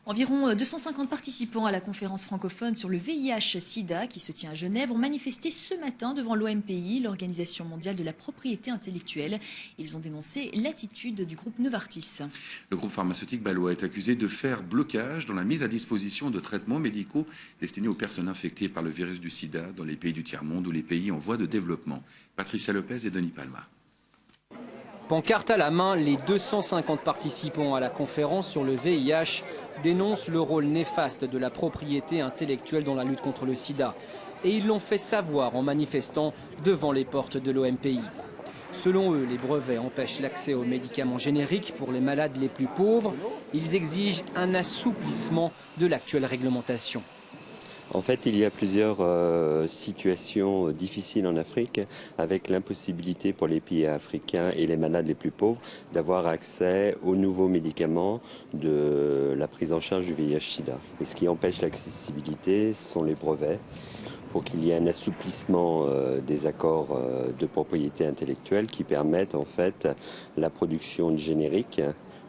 Environ 250 participants à la conférence francophone sur le VIH-Sida qui se tient à Genève ont manifesté ce matin devant l'OMPI, l'Organisation mondiale de la propriété intellectuelle. Ils ont dénoncé l'attitude du groupe Novartis. Le groupe pharmaceutique bâlois est accusé de faire blocage dans la mise à disposition de traitements médicaux destinés aux personnes infectées par le virus du sida dans les pays du tiers-monde ou les pays en voie de développement. Patricia Lopez et Denis Palma. Pancarte à la main, les 250 participants à la conférence sur le VIH dénoncent le rôle néfaste de la propriété intellectuelle dans la lutte contre le sida. Et ils l'ont fait savoir en manifestant devant les portes de l'OMPI. Selon eux, les brevets empêchent l'accès aux médicaments génériques pour les malades les plus pauvres. Ils exigent un assouplissement de l'actuelle réglementation. En fait, il y a plusieurs situations difficiles en Afrique avec l'impossibilité pour les pays africains et les malades les plus pauvres d'avoir accès aux nouveaux médicaments de la prise en charge du VIH-Sida. Et ce qui empêche l'accessibilité, ce sont les brevets pour qu'il y ait un assouplissement des accords de propriété intellectuelle qui permettent en fait la production de génériques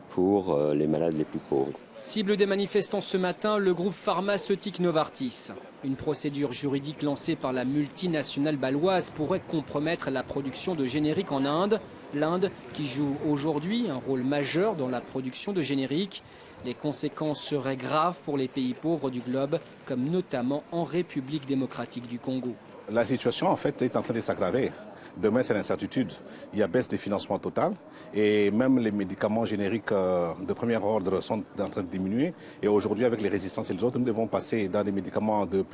pour les malades les plus pauvres. Cible des manifestants ce matin, le groupe pharmaceutique Novartis. Une procédure juridique lancée par la multinationale bâloise pourrait compromettre la production de génériques en Inde. L'Inde qui joue aujourd'hui un rôle majeur dans la production de génériques. Les conséquences seraient graves pour les pays pauvres du globe, comme notamment en République démocratique du Congo. La situation en fait est en train de s'aggraver. Demain, c'est l'incertitude. Il y a baisse des financements total et même les médicaments génériques de premier ordre sont en train de diminuer. Et aujourd'hui, avec les résistances et les autres, nous devons passer dans des médicaments de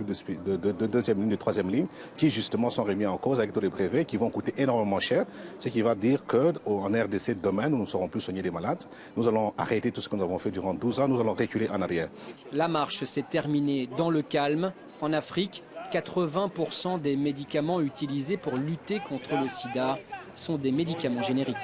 deuxième ligne, de troisième ligne, qui justement sont remis en cause avec tous les brevets qui vont coûter énormément cher. Ce qui va dire qu'en RDC, demain, nous ne saurons plus soigner les malades. Nous allons arrêter tout ce que nous avons fait durant 12 ans. Nous allons reculer en arrière. La marche s'est terminée dans le calme. En Afrique, 80% des médicaments utilisés pour lutter contre le sida sont des médicaments génériques.